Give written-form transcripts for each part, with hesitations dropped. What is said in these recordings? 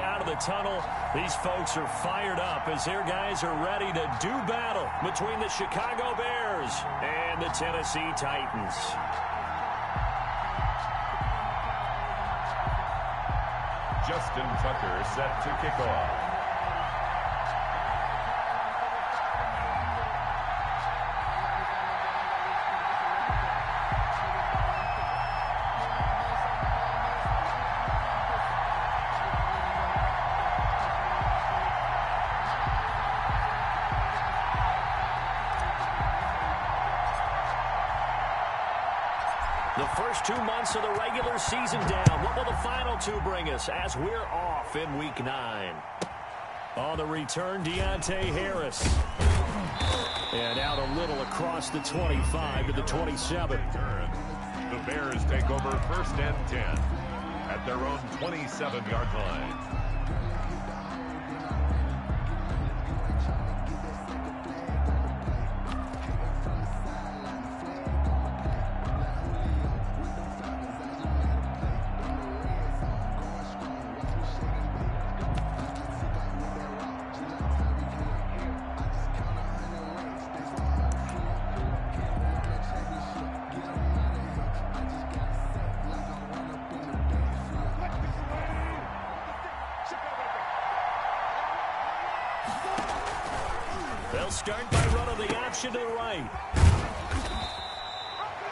out of the tunnel. These folks are fired up as their guys are ready to do battle between the Chicago Bears and the Tennessee Titans. Justin Tucker set to kick off. The first 2 months of the regular season down. What will the final two bring us as we're off in Week 9? On the return, Deontay Harris. And out a little across the 25 to the 27. The Bears take over 1st and 10 at their own 27-yard line. They'll start by running the option to the right.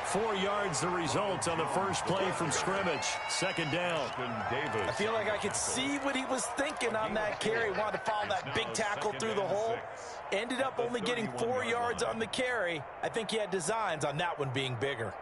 4 yards the result on the first play from scrimmage. 2nd down. I feel like I could see what he was thinking on that carry. Wanted to follow that big tackle through the hole. Ended up only getting 4 yards on the carry. I think he had designs on that one being bigger.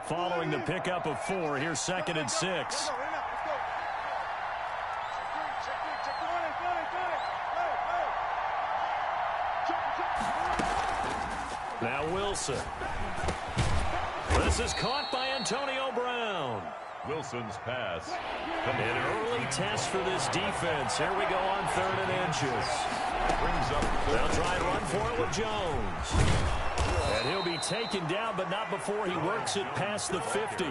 Following the pickup of 4, here's 2nd and 6. Now Wilson. This is caught by Antonio Brown. Wilson's pass. An early test for this defense. Here we go on 3rd and inches. Brings up. They'll try and run for it with Jones. And he'll be taken down, but not before he works it past the 50.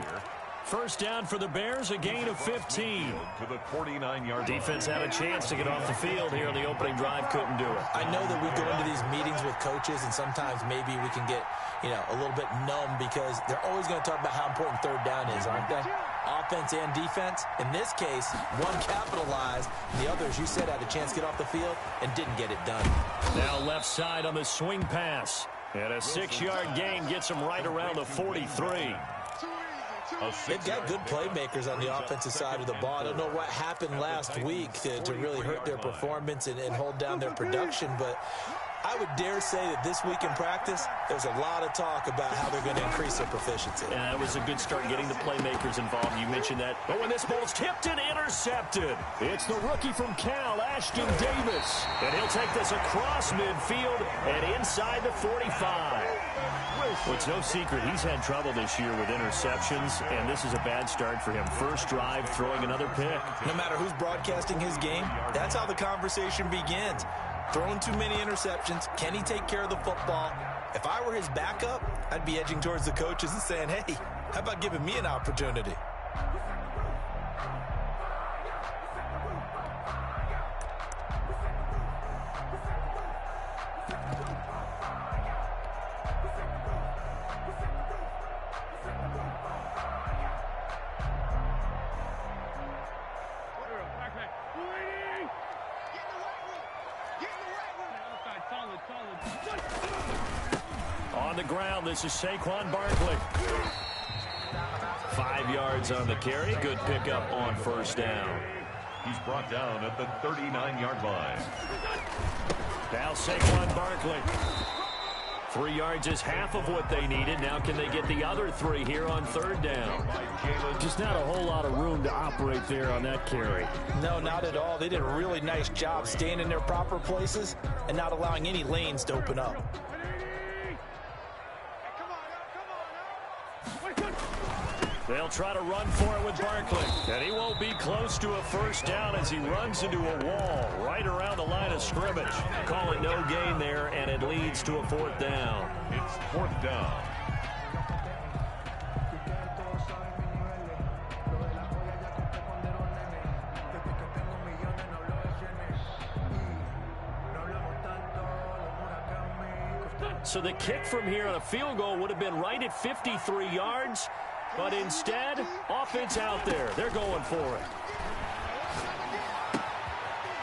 First down for the Bears, a gain of 15. To the 49-yard Defense had a chance to get off the field here on the opening drive, couldn't do it. I know that we go into these meetings with coaches, and sometimes maybe we can get, a little bit numb because they're always going to talk about how important 3rd down is, aren't they? Offense and defense. In this case, one capitalized, the others, you said, had a chance to get off the field and didn't get it done. Now left side on the swing pass. And a 6-yard gain gets him right around the 43. They've got good playmakers on the offensive side of the ball. I don't know what happened last week to really hurt their performance and hold down their production, but I would dare say that this week in practice, there's a lot of talk about how they're going to increase their proficiency. And that was a good start getting the playmakers involved. You mentioned that. But when this ball's tipped and intercepted, it's the rookie from Cal, Ashton Davis. And he'll take this across midfield and inside the 45. Well, it's no secret he's had trouble this year with interceptions, and this is a bad start for him. First drive, throwing another pick. No matter who's broadcasting his game, that's how the conversation begins. Throwing too many interceptions. Can he take care of the football? If I were his backup, I'd be edging towards the coaches and saying, hey, how about giving me an opportunity? On the ground, this is Saquon Barkley. 5 yards on the carry. Good pickup on first down. He's brought down at the 39-yard line. Now Saquon Barkley. 3 yards is half of what they needed. Now can they get the other 3 here on third down? Just not a whole lot of room to operate there on that carry. No, not at all. They did a really nice job staying in their proper places and not allowing any lanes to open up. They'll try to run for it with Barkley. And he won't be close to a first down as he runs into a wall right around the line of scrimmage. Call it no gain there, and it leads to a 4th down. It's 4th down. So the kick from here on a field goal would have been right at 53 yards. But instead, offense out there. They're going for it.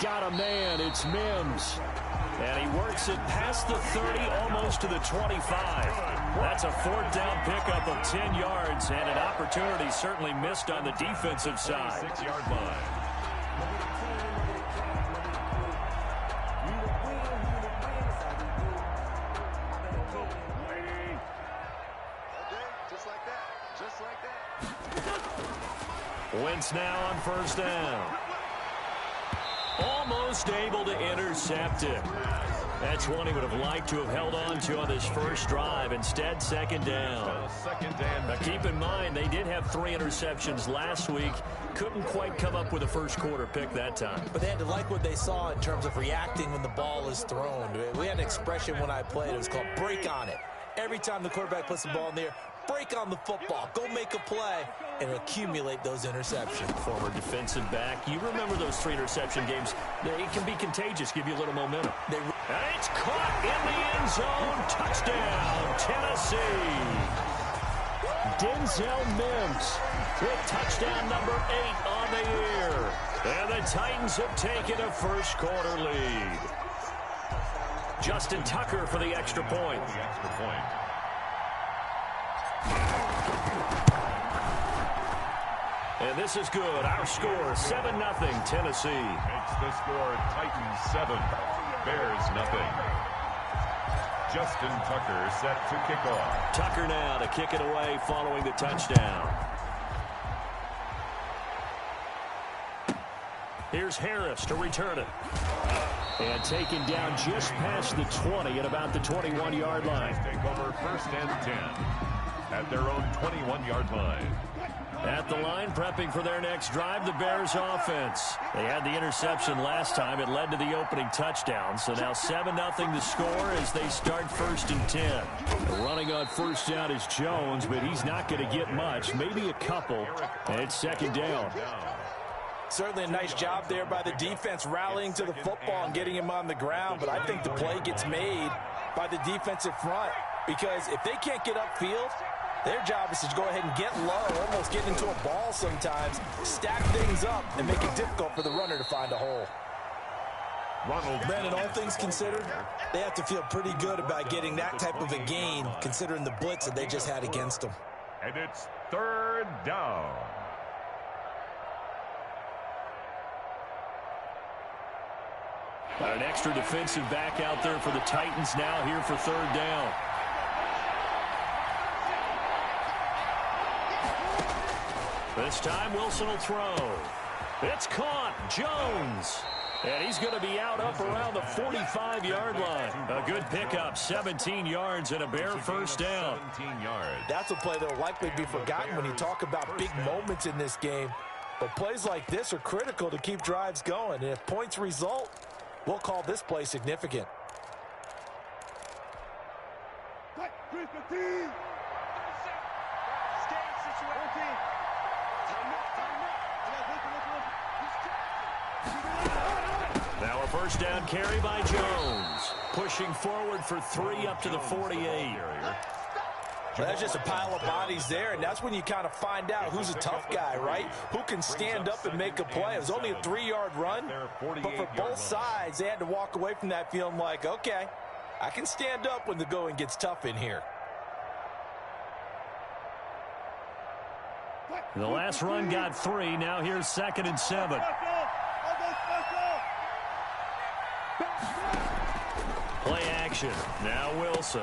Got a man. It's Mims. And he works it past the 30, almost to the 25. That's a 4th down pickup of 10 yards, and an opportunity certainly missed on the defensive side. 6-yard line. Wentz now on 1st down. Almost able to intercept it. That's one he would have liked to have held on to on this first drive. Instead, 2nd down. Now keep in mind, they did have 3 interceptions last week. Couldn't quite come up with a first-quarter pick that time. But they had to like what they saw in terms of reacting when the ball is thrown. We had an expression when I played. It was called break on it. Every time the quarterback puts the ball in the air, break on the football. Go make a play and accumulate those interceptions. Former defensive back. You remember those 3 interception games. It can be contagious, give you a little momentum. And it's caught in the end zone. Touchdown, Tennessee. Denzel Mims with touchdown number 8 on the year. And the Titans have taken a first-quarter lead. Justin Tucker for the extra point. And this is good. Our score, 7-0, Tennessee. Makes the score Titans 7, Bears 0. Justin Tucker set to kick off. Tucker now to kick it away following the touchdown. Here's Harris to return it. And taken down just past the 20 at about the 21-yard line. Take over 1st and 10 at their own 21-yard line. At the line, prepping for their next drive, the Bears offense. They had the interception last time. It led to the opening touchdown. So now 7-0 the score as they start 1st and 10. Running on 1st down is Jones, but he's not going to get much, maybe a couple. And it's 2nd down. Certainly a nice job there by the defense rallying to the football and getting him on the ground. But I think the play gets made by the defensive front because if they can't get upfield, their job is to go ahead and get low, almost get into a ball sometimes, stack things up, and make it difficult for the runner to find a hole. Brandon, all things considered, they have to feel pretty good about getting that type of a gain, considering the blitz that they just had against them. And it's 3rd down. Got an extra defensive back out there for the Titans now here for 3rd down. This time Wilson will throw. It's caught. Jones. And he's going to be out up around the 45-yard line. A good pickup, 17 yards and a Bear 1st down. 17 yards. That's a play that will likely be forgotten when you talk about big moments in this game. But plays like this are critical to keep drives going. And if points result, we'll call this play significant. Now a 1st down carry by Jones. Pushing forward for 3 up to the 48. Well, that's just a pile of bodies there, and that's when you kind of find out who's a tough guy, right? Who can stand up and make a play. It was only a 3-yard run, but for both sides, they had to walk away from that feeling like, okay, I can stand up when the going gets tough in here. The last run got 3. Now here's 2nd and 7. Play action. Now Wilson.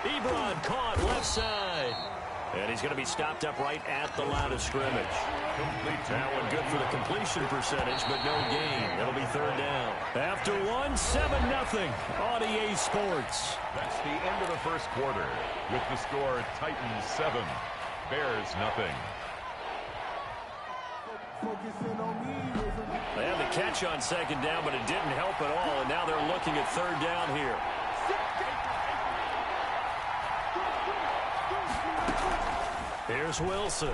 Ebron caught left side. And he's going to be stopped up right at the line of scrimmage. That one good for the completion percentage, but no gain. It'll be 3rd down. After 1, 7-0 on EA Sports. That's the end of the 1st quarter with the score Titans 7, Bears 0. They had the catch on second down, but it didn't help at all, and now they're looking at third down here. Here's Wilson.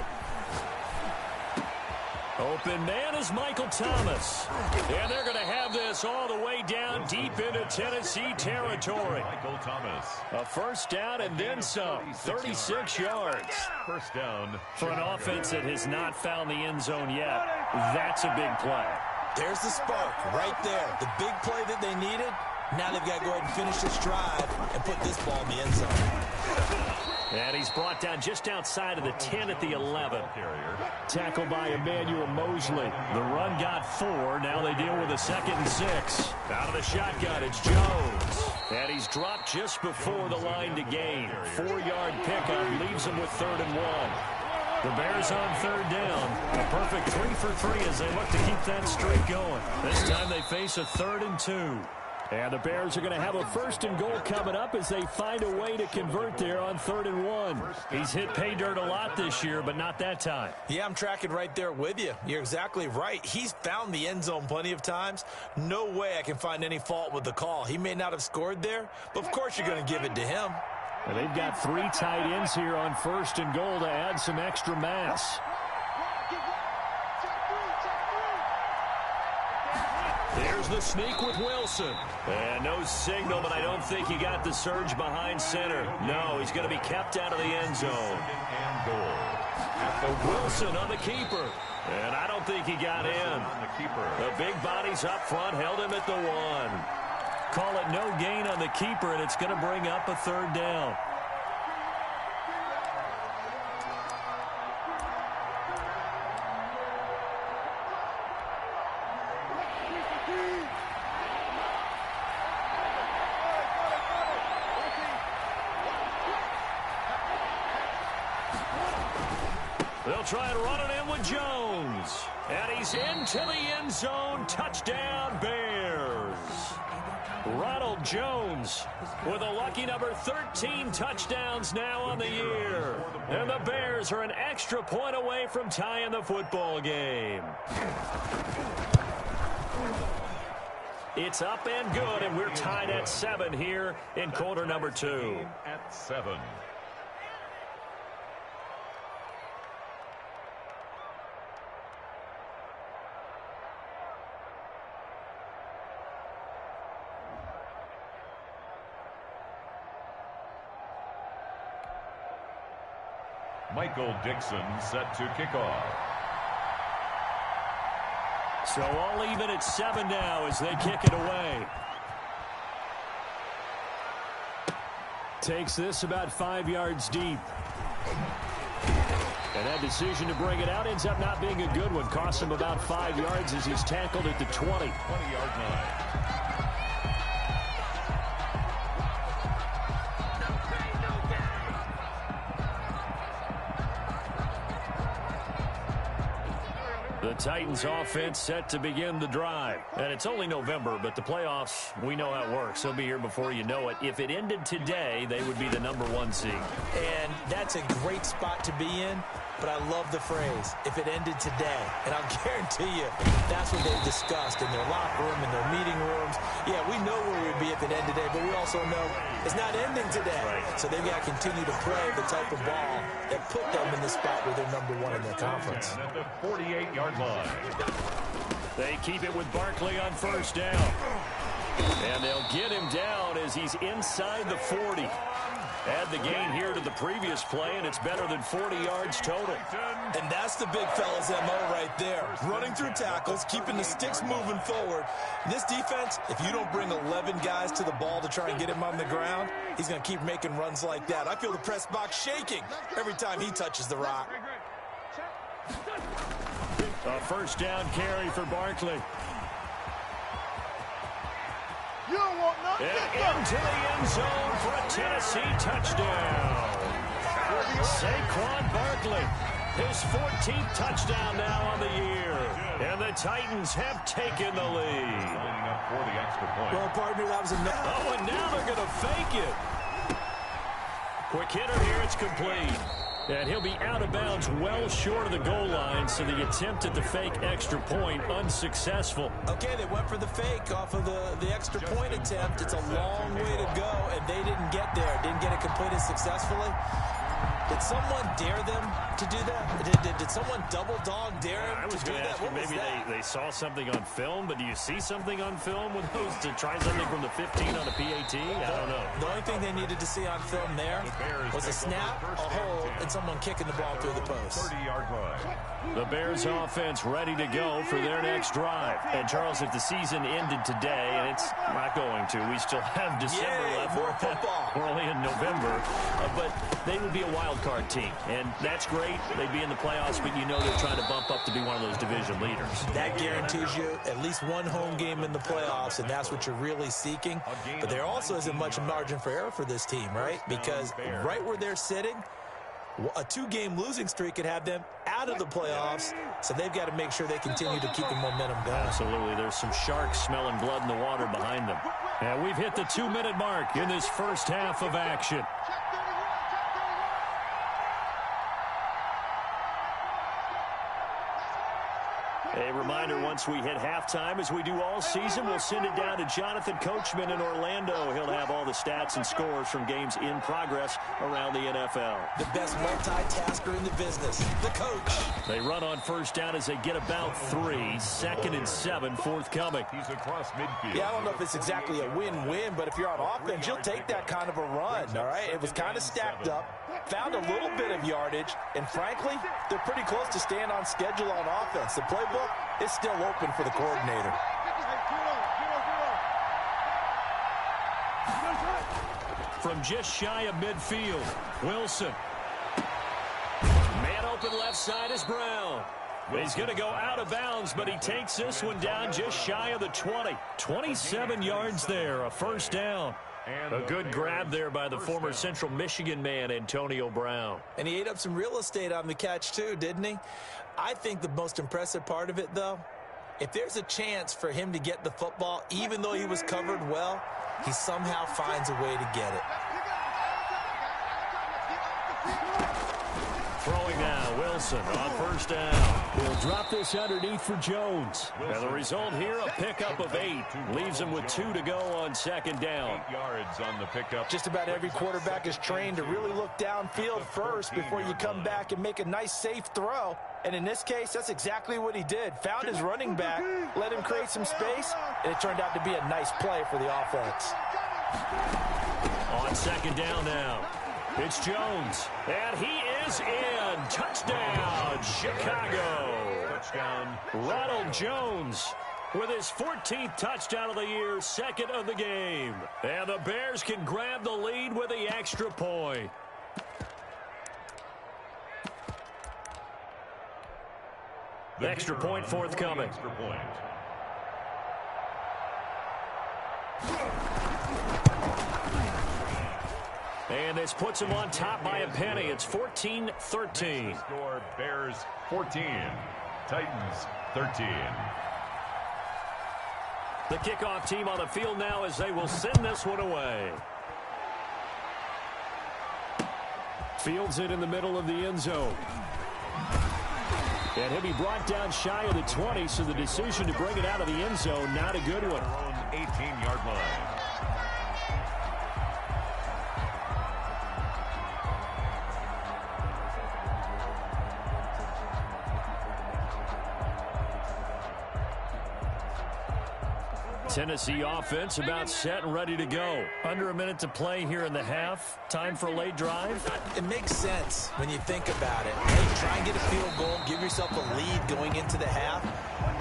Open man is Michael Thomas. And they're going to have this all the way down deep into Tennessee territory. Michael Thomas. A first down and then some. 36 yards. First down. For an offense that has not found the end zone yet, that's a big play. There's the spark right there. The big play that they needed. Now they've got to go ahead and finish this drive and put this ball in the end zone. And he's brought down just outside of the 10 at the 11. Tackled by Emmanuel Mosley. The run got 4. Now they deal with a 2nd and 6. Out of the shotgun, it's Jones. And he's dropped just before the line to gain. 4-yard pickup leaves him with 3rd and 1. The Bears on third down. A perfect 3 for 3 as they look to keep that streak going. This time they face a 3rd and 2. And the Bears are going to have a 1st and goal coming up as they find a way to convert there on 3rd and 1. He's hit pay dirt a lot this year, but not that time. Yeah, I'm tracking right there with you. You're exactly right. He's found the end zone plenty of times. No way I can find any fault with the call. He may not have scored there, but of course you're going to give it to him. And they've got 3 tight ends here on 1st and goal to add some extra mass. There's the sneak with Wilson. And no signal, but I don't think he got the surge behind center. No, he's going to be kept out of the end zone. Wilson on the keeper. And I don't think he got in. The big bodies up front held him at the 1. Call it no gain on the keeper, and it's going to bring up a 3rd down. They'll try and run it in with Jones. And he's into the end zone. Touchdown, Bears. Ronald Jones with a lucky number 13 touchdowns now on the year. And the Bears are an extra point away from tying the football game. It's up and good, and we're tied at 7 here in quarter number 2. At 7. Michael Dixon set to kick off. So all even at 7 now as they kick it away. Takes this about 5 yards deep. And that decision to bring it out ends up not being a good one. Costs him about 5 yards as he's tackled at the 20. 20-yard line. The Titans offense set to begin the drive. And it's only November, but the playoffs, we know how it works. They'll be here before you know it. If it ended today, they would be the number 1 seed. And that's a great spot to be in, but I love the phrase, if it ended today. And I'll guarantee you, that's what they've discussed in their locker room, in their meeting rooms. Yeah, we know where we'd be if it ended today, but we also know it's not ending today. Right. So they've got to continue to play the type of ball that put them in the spot where they're number 1 in their conference. At the 48-yard line. They keep it with Barkley on first down. And they'll get him down as he's inside the 40. Add the gain here to the previous play, and it's better than 40 yards total. And that's the big fella's MO right there. Running through tackles, keeping the sticks moving forward. This defense, if you don't bring 11 guys to the ball to try and get him on the ground, he's going to keep making runs like that. I feel the press box shaking every time he touches the rock. A first down carry for Barkley. And into the end zone for a Tennessee touchdown. Saquon Barkley, his 14th touchdown now on the year. And the Titans have taken the lead. Lining up for the extra point. Well, partner, that was enough. Oh, and now they're going to fake it. Quick hitter here, it's complete. And he'll be out of bounds well short of the goal line, so the attempt at the fake extra point unsuccessful. Okay, they went for the fake off of the extra point attempt. It's a long way to go, and they didn't get there. Didn't get it completed successfully. Did someone dare them to do that? Did someone double dog dare them to do that? I was going to ask you, maybe they saw something on film, but do you see something on film with those to try something from the 15 on a PAT? I don't know. The only thing they needed to see on film there was a snap, a hold, and someone kicking the ball through the post. 30-yard line. The Bears offense ready to go for their next drive. And Charles, if the season ended today, and it's not going to, we still have December left. More football. We're only in November, but they would be a wild card team, and that's great. They'd be in the playoffs, but you know they're trying to bump up to be one of those division leaders. That guarantees you at least one home game in the playoffs, and that's what you're really seeking. But there also isn't much margin for error for this team, right? Because right where they're sitting, a 2-game losing streak could have them out of the playoffs, so they've got to make sure they continue to keep the momentum going. Absolutely. There's some sharks smelling blood in the water behind them. And we've hit the 2-minute mark in this first half of action. A reminder, once we hit halftime, as we do all season, we'll send it down to Jonathan Coachman in Orlando. He'll have all the stats and scores from games in progress around the NFL. The best multitasker in the business, the coach. They run on first down as they get about 3. 2nd and 7 forthcoming. He's across midfield. Yeah, I don't know if it's exactly a win-win, but if you're on offense, you'll take that kind of a run, all right? It was kind of stacked up, found a little bit of yardage, and frankly, they're pretty close to staying on schedule on offense. The playbook is still open for the coordinator. From just shy of midfield, Wilson. Man open left side is Brown. He's going to go out of bounds, but he takes this one down just shy of the 20. 27 yards there, a first down. A good grab there by the former Central Michigan man, Antonio Brown. And he ate up some real estate on the catch, too, didn't he? I think the most impressive part of it, though, if there's a chance for him to get the football, even though he was covered well, he somehow finds a way to get it. Throwing now, Wilson on first down. He'll drop this underneath for Jones. And the result here, a pickup of 8. Leaves him with 2 to go on second down. 8 yards on the pickup. Just about every quarterback is trained to really look downfield first before you come back and make a nice, safe throw. And in this case, that's exactly what he did. Found his running back, let him create some space, and it turned out to be a nice play for the offense. On second down now, it's Jones. And he is in. Touchdown, Chicago. Touchdown. Ronald Jones with his 14th touchdown of the year, 2nd of the game. And the Bears can grab the lead with the extra point. Extra point forthcoming. Extra point. And this puts him on top by a penny. It's 14-13. Score, Bears 14, Titans 13. The kickoff team on the field now as they will send this one away. Fields it in the middle of the end zone. And he'll be brought down shy of the 20, so the decision to bring it out of the end zone, not a good one. Their own 18-yard line. Tennessee offense about set and ready to go. Under a minute to play here in the half. Time for a late drive. It makes sense when you think about it. Hey, try and get a field goal, give yourself a lead going into the half.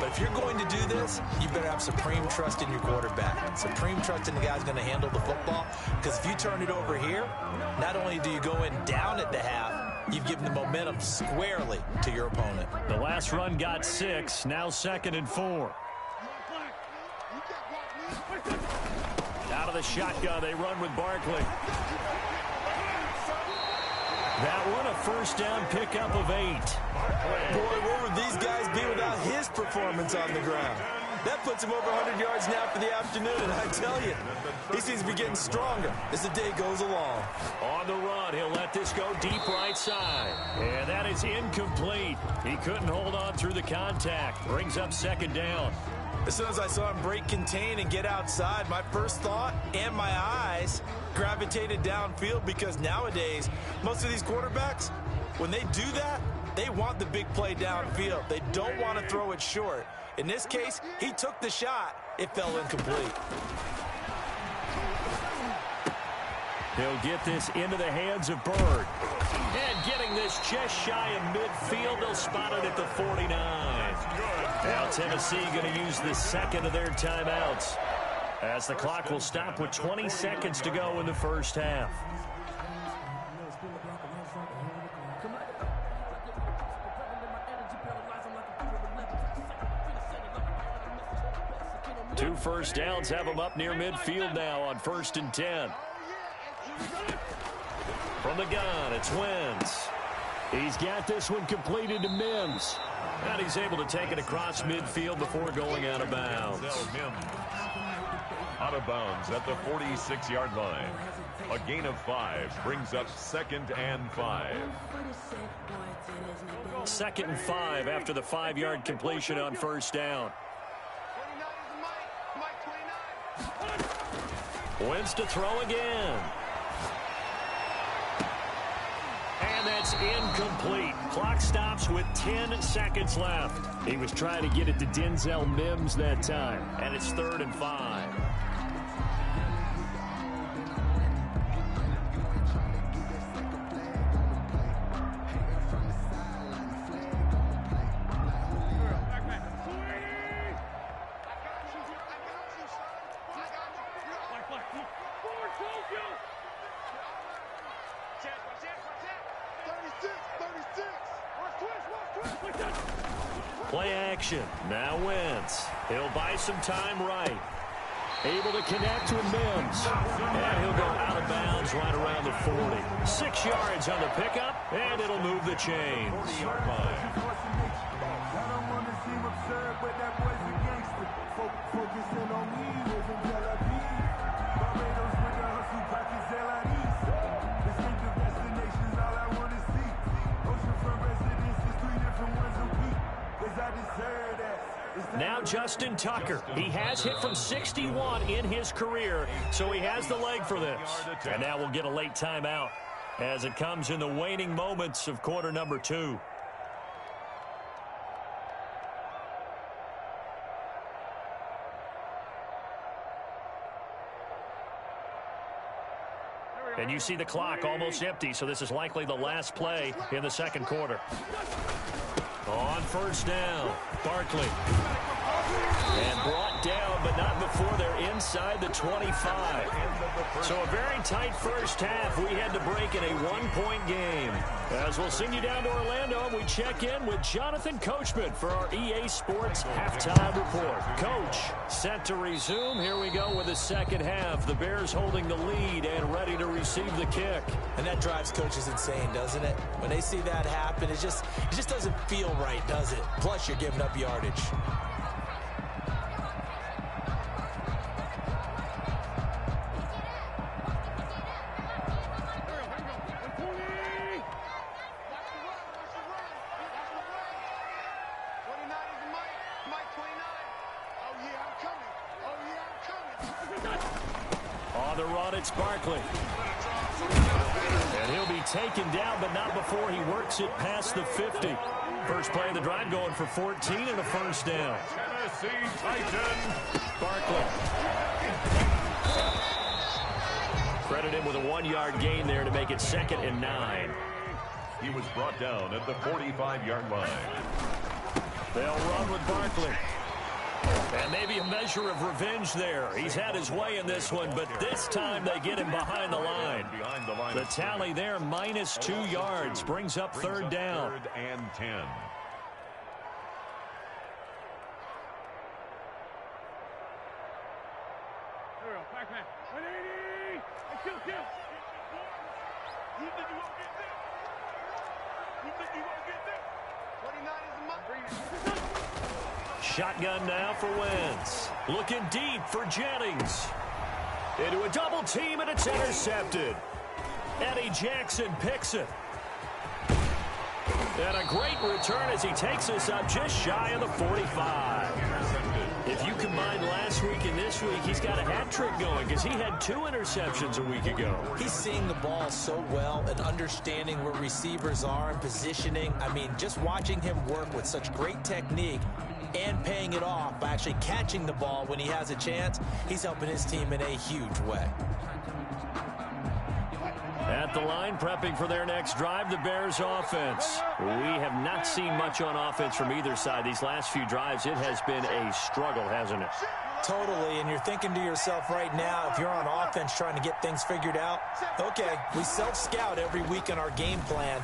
But if you're going to do this, you better have supreme trust in your quarterback. Supreme trust in the guy's going to handle the football. Because if you turn it over here, not only do you go in down at the half, you've given the momentum squarely to your opponent. The last run got 6, now 2nd and 4. Out of the shotgun, they run with Barkley. That one, a first down pickup of 8. Boy, where would these guys be without his performance on the ground? That puts him over 100 yards now for the afternoon, and I tell you, he seems to be getting stronger as the day goes along. On the run, he'll let this go deep right side. And that is incomplete. He couldn't hold on through the contact. Brings up second down. As soon as I saw him break contain and get outside, my first thought and my eyes gravitated downfield, because nowadays, most of these quarterbacks, when they do that, they want the big play downfield. They don't want to throw it short. In this case, he took the shot. It fell incomplete. He'll get this into the hands of Byrd. And getting this just shy of midfield, they'll spot it at the 49. Now Tennessee going to use the second of their timeouts, as the clock will stop with 20 seconds to go in the first half. Two first downs have them up near midfield now on 1st and 10. From the gun, it's Wentz. He's got this one completed to Mims. And he's able to take it across midfield before going out of bounds. Out of bounds at the 46-yard line. A gain of 5 brings up 2nd and 5. 2nd and 5 after the 5-yard completion on first down. Wentz to throw again. And that's incomplete. Clock stops with 10 seconds left. He was trying to get it to Denzel Mims that time. And it's 3rd and 5. Play action. Now Wentz. He'll buy some time right. Able to connect with Mims. And he'll go out of bounds right around the 40. 6 yards on the pickup, and it'll move the chains. Now Justin Tucker. He has hit from 61 in his career, so he has the leg for this. And now we'll get a late timeout as it comes in the waning moments of quarter number 2. And you see the clock almost empty, so this is likely the last play in the second quarter. On first down, Barkley. And brought down, but not before they're inside the 25. So a very tight first half. We had to break in a one-point game. As we'll send you down to Orlando, and we check in with Jonathan Coachman for our EA Sports Halftime Report. Coach, set to resume. Here we go with the second half. The Bears holding the lead and ready to receive the kick. And that drives coaches insane, doesn't it? When they see that happen, it just doesn't feel right, does it? Plus, you're giving up yardage. On the run, it's Barkley. And he'll be taken down, but not before he works it past the 50. First play of the drive going for 14 and a first down. Tennessee Titan. Barkley. Credit him with a 1-yard gain there to make it 2nd and 9. He was brought down at the 45-yard line. They'll run with Barkley. And maybe a measure of revenge there. He's had his way in this one, but this time they get him behind the line. The tally there, minus 2 yards, brings up 3rd down. 3rd and 10. Shotgun now for Wentz. Looking deep for Jennings. Into a double team, and it's intercepted. Eddie Jackson picks it. And a great return as he takes us up just shy of the 45. If you combine last week and this week, he's got a hat trick going because he had 2 interceptions a week ago. He's seeing the ball so well and understanding where receivers are and positioning. I mean, just watching him work with such great technique and paying it off by actually catching the ball when he has a chance, he's helping his team in a huge way. At the line, prepping for their next drive, the Bears offense. We have not seen much on offense from either side. These last few drives, it has been a struggle, hasn't it? Totally, and you're thinking to yourself right now, if you're on offense trying to get things figured out, okay, we self-scout every week in our game plan.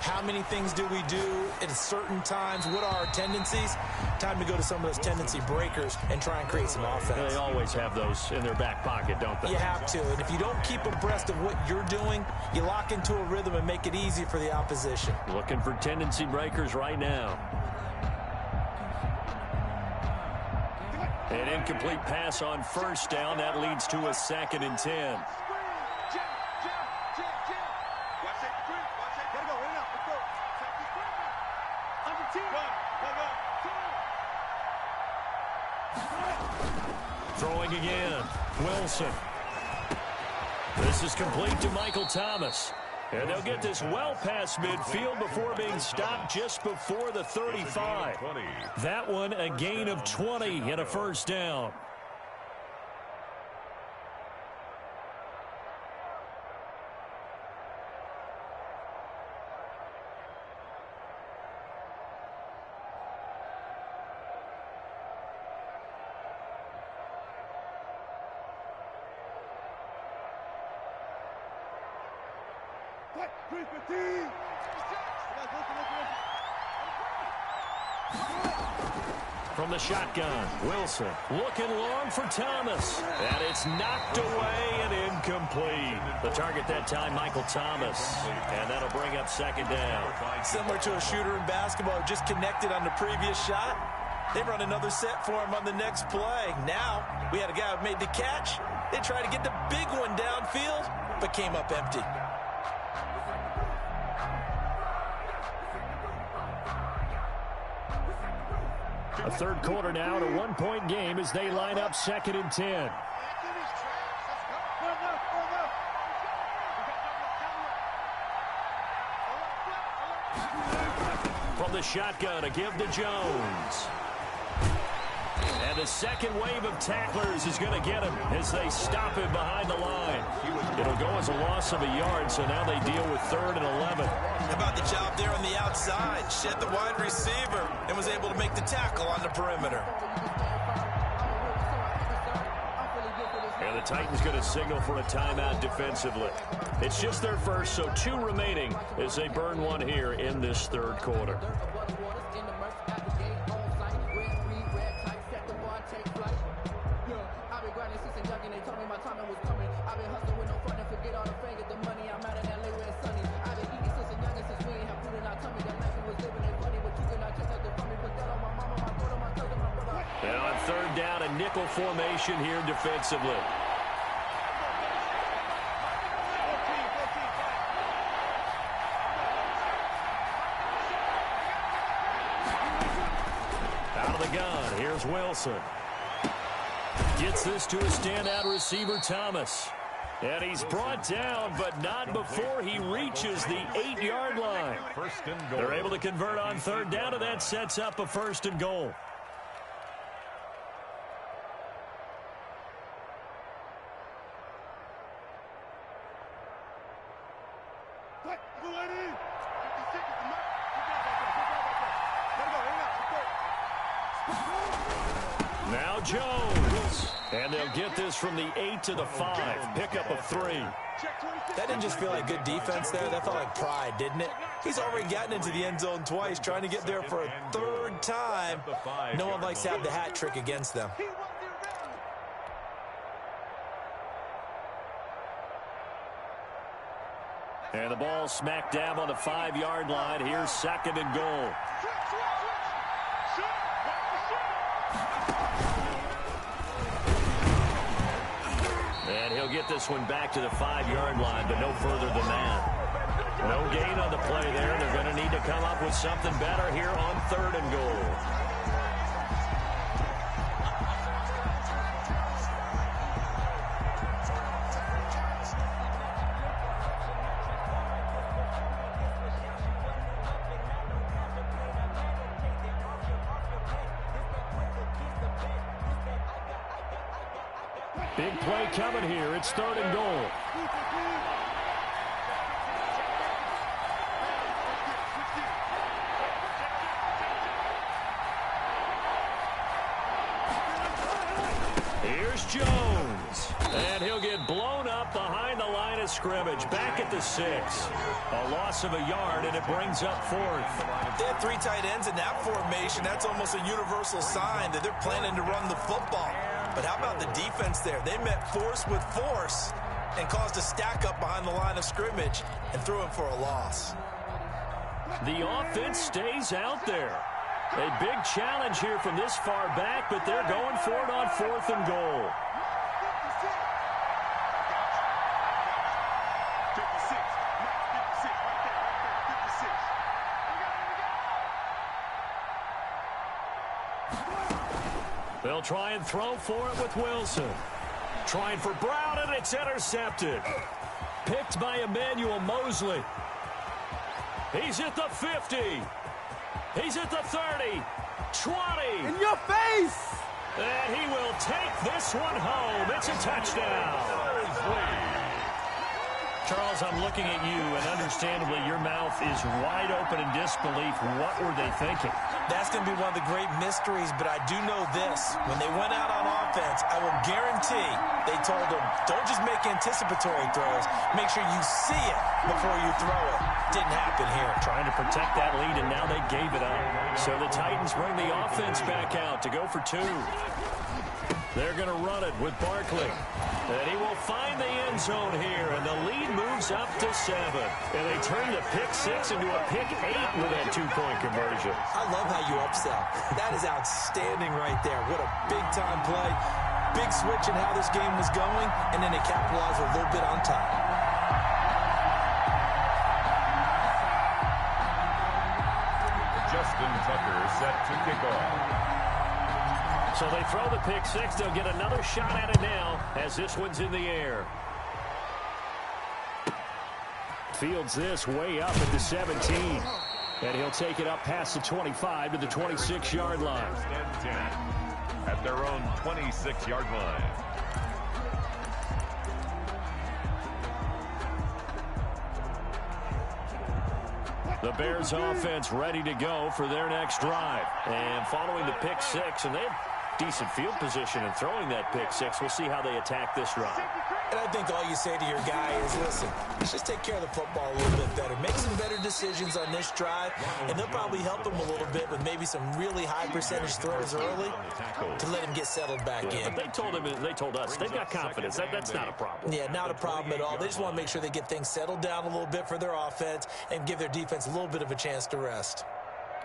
How many things do we do at certain times? What are our tendencies? Time to go to some of those tendency breakers and try and create some offense. They always have those in their back pocket, don't they? You have to. And if you don't keep abreast of what you're doing, you lock into a rhythm and make it easy for the opposition. Looking for tendency breakers right now. An incomplete pass on first down. That leads to a 2nd and 10. Throwing again. Wilson. This is complete to Michael Thomas. And they'll get this well past midfield before being stopped just before the 35. That one a gain of 20 and a first down. From the shotgun, Wilson looking long for Thomas. And it's knocked away and incomplete. The target that time, Michael Thomas. And that'll bring up 2nd down. Similar to a shooter in basketball, just connected on the previous shot. They run another set for him on the next play. Now, we had a guy who made the catch. They tried to get the big one downfield, but came up empty. A third quarter now, and a 1-point game as they line up 2nd and 10. From the shotgun, a give to Jones. And the second wave of tacklers is going to get him as they stop him behind the line. It'll go as a loss of a yard, so now they deal with 3rd and 11. How about the job there on the outside? Shed the wide receiver and was able to make the tackle on the perimeter. And the Titans going to signal for a timeout defensively. It's just their first, so 2 remaining as they burn one here in this third quarter. And on 3rd down, a nickel formation here defensively. Out of the gun, here's Wilson. Gets this to a standout receiver, Thomas. And he's brought down, but not before he reaches the 8-yard line. They're able to convert on 3rd down, and that sets up a 1st and goal. Now Jones. And they'll get this from the 8 to the 5. Pickup of 3. That didn't just feel like good defense there. That felt like pride, didn't it? He's already gotten into the end zone twice, trying to get there for a 3rd time. No one likes to have the hat trick against them. And the ball smack dab on the 5-yard line. Here's 2nd and goal. And he'll get this one back to the 5-yard line, but no further than that. No gain on the play there. They're going to need to come up with something better here on 3rd and goal. Big play coming here. It's 3rd and goal. Here's Jones. And he'll get blown up behind the line of scrimmage. Back at the 6. A loss of a yard, and it brings up 4th. They had 3 tight ends in that formation. That's almost a universal sign that they're planning to run the football. But how about the defense there? They met force with force and caused a stack up behind the line of scrimmage and threw him for a loss. The offense stays out there. A big challenge here from this far back, but they're going for it on 4th and goal. They'll try and throw for it with Wilson. Trying for Brown, and it's intercepted. Picked by Emmanuel Mosley. He's at the 50. He's at the 30. 20. In your face! And he will take this one home. It's a touchdown. Charles, I'm looking at you, and understandably, your mouth is wide open in disbelief. What were they thinking? That's going to be one of the great mysteries, but I do know this. When they went out on offense, I will guarantee they told them, don't just make anticipatory throws. Make sure you see it before you throw it. Didn't happen here. Trying to protect that lead, and now they gave it up. So the Titans bring the offense back out to go for 2. They're going to run it with Barkley. And he will find the end zone here, and the lead moves up to 7. And they turn the pick 6 into a pick 8 with that 2-point conversion. I love how you upsell. That is outstanding right there. What a big-time play. Big switch in how this game was going, and then they capitalized a little bit on top. Justin Tucker set to kick off. So they throw the pick 6. They'll get another shot at it now as this one's in the air. Fields this way up at the 17. And he'll take it up past the 25 to the 26-yard line. First and 10 at their own 26-yard line. The Bears offense ready to go for their next drive. And following the pick 6, and they have decent field position in throwing that pick 6. We'll see how they attack this drive. And I think all you say to your guy is, listen, let's just take care of the football a little bit better. Make some better decisions on this drive, and they'll probably help him a little bit with maybe some really high percentage throws early to let him get settled back in. But they told us they've got confidence. That's not a problem. Yeah, not a problem at all. They just want to make sure they get things settled down a little bit for their offense and give their defense a little bit of a chance to rest.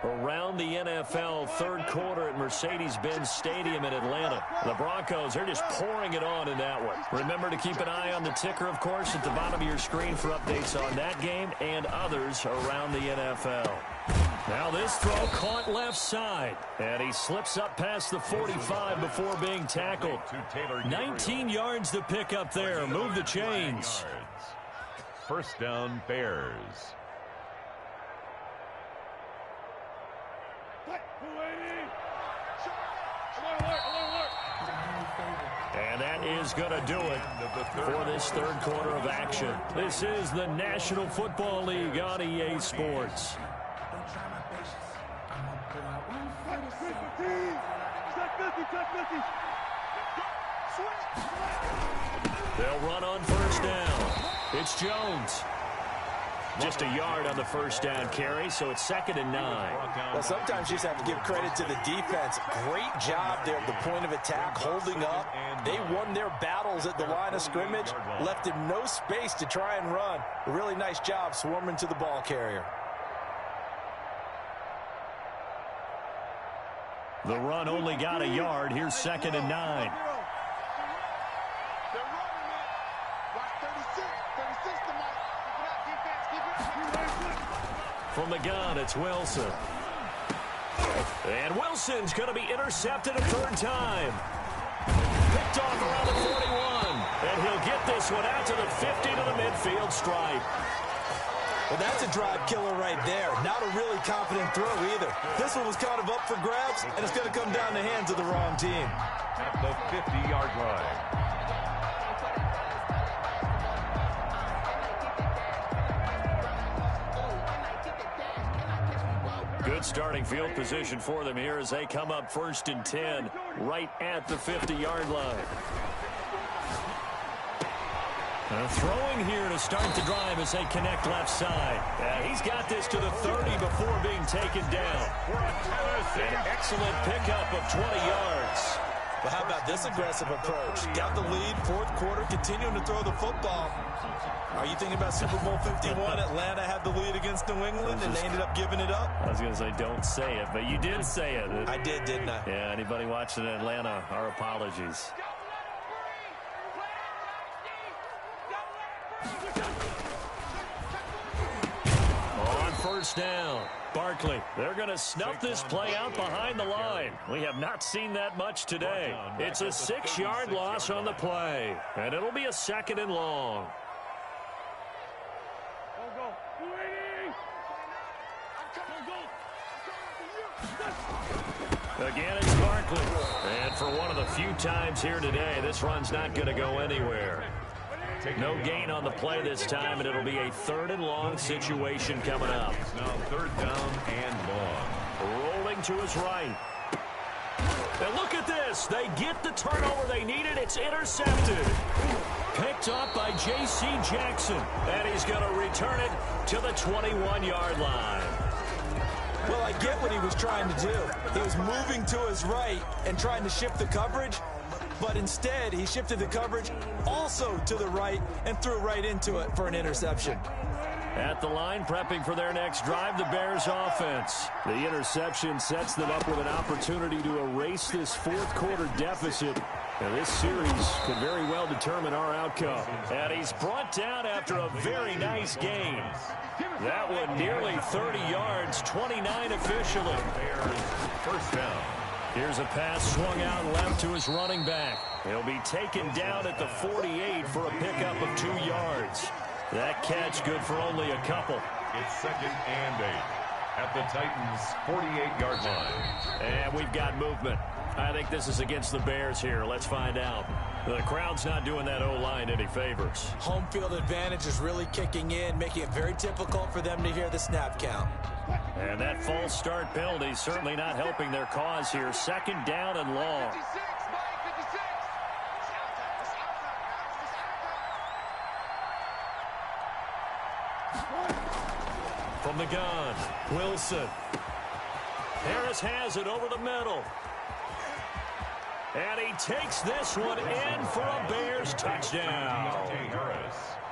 Around the NFL, 3rd quarter at Mercedes-Benz Stadium in Atlanta. The Broncos, they're just pouring it on in that one. Remember to keep an eye on the ticker, of course, at the bottom of your screen for updates on that game and others around the NFL. Now this throw caught left side, and he slips up past the 45 before being tackled. 19 yards to pick up there. Move the chains. First down, Bears. And that is going to do it for this 3rd quarter of action. This is the National Football League on EA Sports. They'll run on 1st down. It's Jones. Just a yard on the first down carry, so it's 2nd and 9. Well, sometimes you just have to give credit to the defense. Great job there at the point of attack, holding up. They won their battles at the line of scrimmage, left him no space to try and run. A really nice job swarming to the ball carrier. The run only got a yard. Here's 2nd and 9. From the gun, it's Wilson. And Wilson's going to be intercepted a 3rd time. Picked off around the 41. And he'll get this one out to the 50 to the midfield stripe. Well, that's a drive killer right there. Not a really confident throw either. This one was kind of up for grabs, and it's going to come down the hands of the wrong team. At the 50-yard line. Good starting field position for them here as they come up 1st and 10 right at the 50-yard line. Throwing here to start the drive as they connect left side. He's got this to the 30 before being taken down. An excellent pickup of 20 yards. But how about this aggressive approach? Got the lead, 4th quarter, continuing to throw the football. Are you thinking about Super Bowl 51? Atlanta had the lead against New England, and they ended up giving it up? I was going to say, don't say it, but you did say it. I did, didn't I? Yeah, anybody watching Atlanta, our apologies. On 1st down, Barkley. They're going to snuff this play out behind the line. We have not seen that much today. It's a 6-yard loss on the play, and it'll be a 2nd and long. Again, it's Barkley. And for one of the few times here today, this run's not going to go anywhere. No gain on the play this time, and it'll be a 3rd and long situation coming up. Now 3rd down and long. Rolling to his right. And look at this. They get the turnover they needed. It's intercepted. Picked up by J.C. Jackson. And he's going to return it to the 21-yard line. Well, I get what he was trying to do. He was moving to his right and trying to shift the coverage, but instead he shifted the coverage also to the right and threw right into it for an interception. At the line, prepping for their next drive, the Bears offense. The interception sets them up with an opportunity to erase this 4th quarter deficit. Now, this series could very well determine our outcome. And he's brought down after a very nice gain. That one nearly 30 yards, 29 officially. Bears 1st down. Here's a pass swung out left to his running back. He'll be taken down at the 48 for a pickup of 2 yards. That catch good for only a couple. It's 2nd and 8 at the Titans' 48-yard line. And we've got movement. I think this is against the Bears here. Let's find out. The crowd's not doing that O-line any favors. Home field advantage is really kicking in, making it very difficult for them to hear the snap count. And that false start penalty certainly not helping their cause here. 2nd down and long. From the gun, Wilson. Harris has it over the middle. And he takes this one in for a Bears touchdown.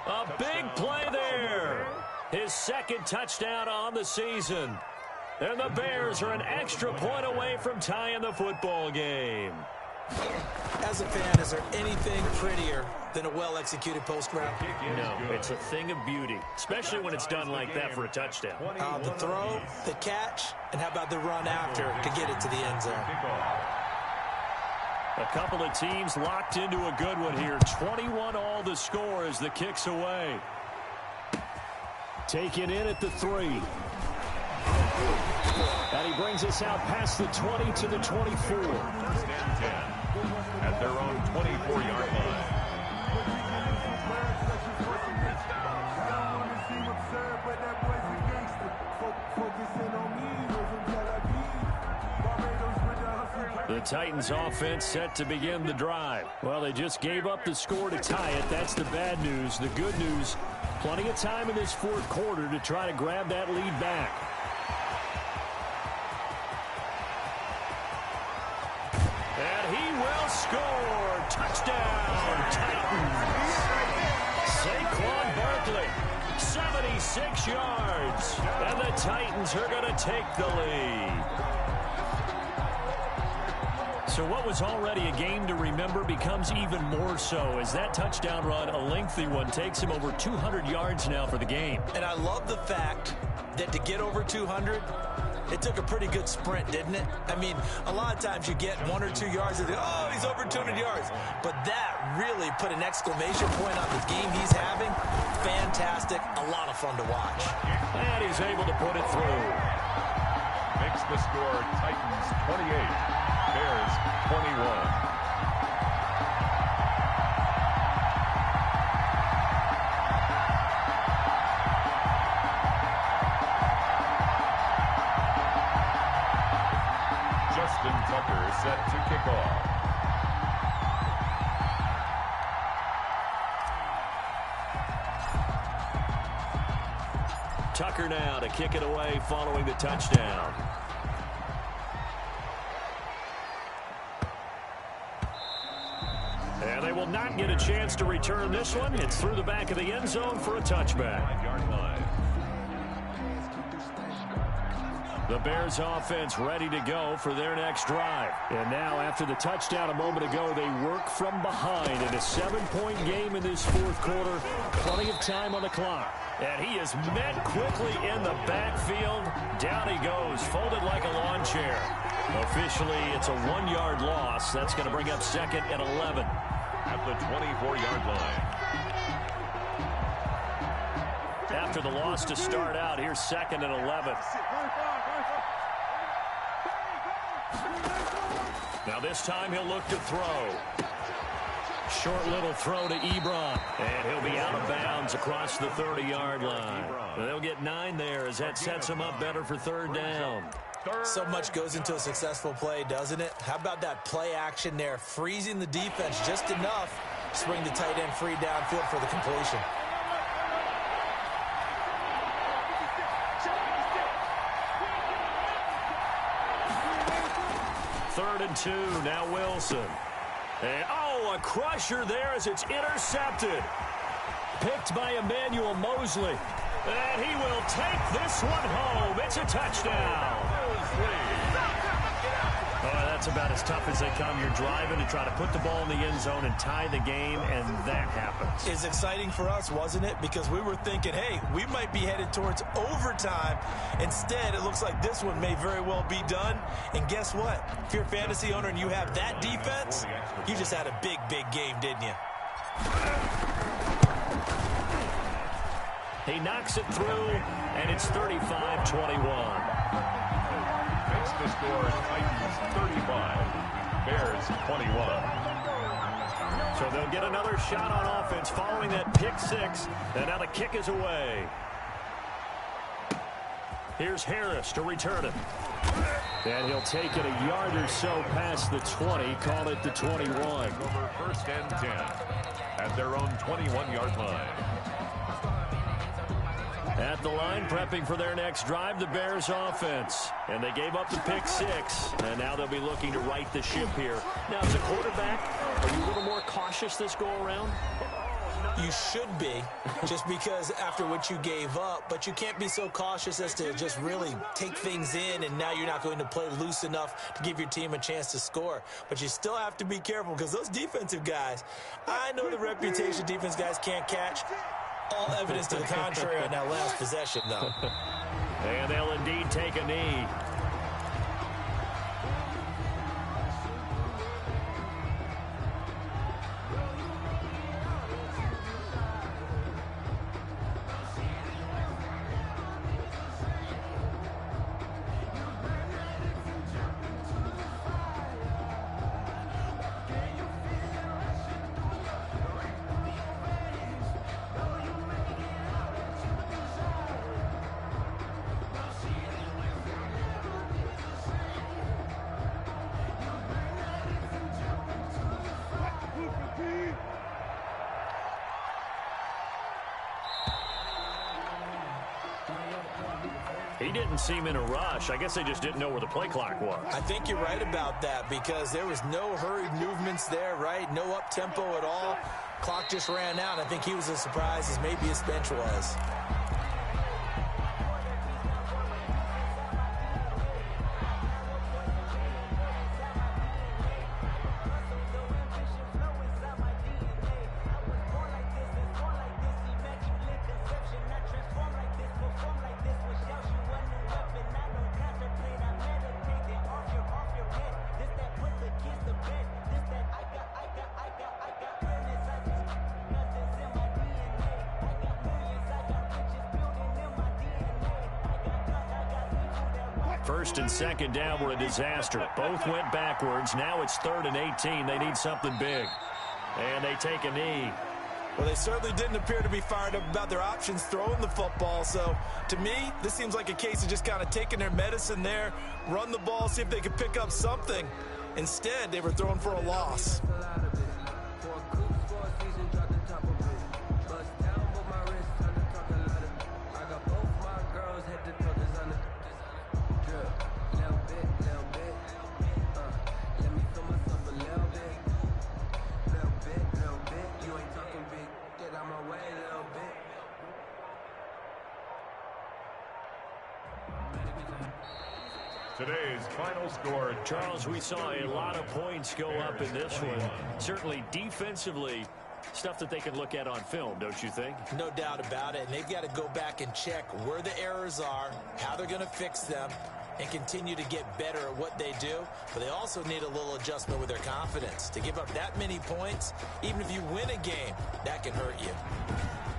A big play there. His 2nd touchdown on the season. And the Bears are an extra point away from tying the football game. As a fan, is there anything prettier than a well-executed post route? No, it's a thing of beauty, especially when it's done like that for a touchdown. The throw, the catch, and how about the run after to get it to the end zone? A couple of teams locked into a good one here. 21 all the score as the kick's away. Taken in at the 3. And he brings us out past the 20 to the 24. 1st and 10 at their own 24-yard line. The The Titans offense set to begin the drive. Well, they just gave up the score to tie it. That's the bad news. The good news, plenty of time in this fourth quarter to try to grab that lead back. And he will score. Touchdown, Titans. Saquon Barkley, 76 yards. And the Titans are going to take the lead. So what was already a game to remember becomes even more so as that touchdown run, a lengthy one, takes him over 200 yards now for the game. And I love the fact that to get over 200, it took a pretty good sprint, didn't it? I mean, a lot of times you get 1 or 2 yards and think, oh, he's over 200 yards. But that really put an exclamation point on the game he's having. Fantastic. A lot of fun to watch. And he's able to put it through. Makes the score Titans 28. Bears 21. Justin Tucker set to kick off. Tucker now to kick it away following the touchdown. And they will not get a chance to return this one. It's through the back of the end zone for a touchback. 5-yard line. The Bears offense ready to go for their next drive. And now after the touchdown a moment ago, they work from behind in a 7-point game in this fourth quarter. Plenty of time on the clock. And he is met quickly in the backfield. Down he goes, folded like a lawn chair. Officially, it's a 1-yard loss. That's going to bring up second and 11. At the 24-yard line. After the loss to start out, here's second and 11. Now this time he'll look to throw. Short little throw to Ebron. And he'll be out of bounds across the 30-yard line. They'll get 9 there as that sets him up better for third down. So much goes into a successful play, doesn't it? How about that play action there? Freezing the defense just enough to bring the tight end free downfield for the completion. Third and 2, now Wilson. And, oh, a crusher there as it's intercepted. Picked by Emmanuel Mosley. And he will take this one home. It's a touchdown. Oh, that's about as tough as they come. You're driving to try to put the ball in the end zone and tie the game, and that happens. It's exciting for us, wasn't it? Because we were thinking, hey, we might be headed towards overtime. Instead, it looks like this one may very well be done. And guess what? If you're a fantasy owner and you have that defense, you just had a big, big game, didn't you? He knocks it through, and it's 35-21. Makes the score Titans 35. Bears 21. So they'll get another shot on offense following that pick six. And now the kick is away. Here's Harris to return it. And he'll take it a yard or so past the 20. Call it the 21. Over first and 10 at their own 21-yard line. At the line, prepping for their next drive, the Bears offense. And they gave up the pick six. And now they'll be looking to right the ship here. Now, as a quarterback, are you a little more cautious this go-around? You should be, just because after what you gave up. But you can't be so cautious as to just really take things in, and now you're not going to play loose enough to give your team a chance to score. But you still have to be careful, because those defensive guys, I know the reputation defense guys can't catch. All evidence to the contrary on that last possession, though. And they'll indeed take a knee. He didn't seem in a rush. I guess they just didn't know where the play clock was. I think you're right about that because there was no hurried movements there, right? No up-tempo at all. Clock just ran out. I think he was as surprised as maybe his bench was. First and second down were a disaster. Both went backwards. Now it's 3rd and 18. They need something big. And they take a knee. Well, they certainly didn't appear to be fired up about their options throwing the football. So, to me, this seems like a case of just kind of taking their medicine there, run the ball, see if they could pick up something. Instead, they were throwing for a loss. Today's final score. Charles, we saw a lot of points go up in this one. Certainly defensively, stuff that they can look at on film, don't you think? No doubt about it. And they've got to go back and check where the errors are, how they're going to fix them, and continue to get better at what they do. But they also need a little adjustment with their confidence. To give up that many points, even if you win a game, that can hurt you.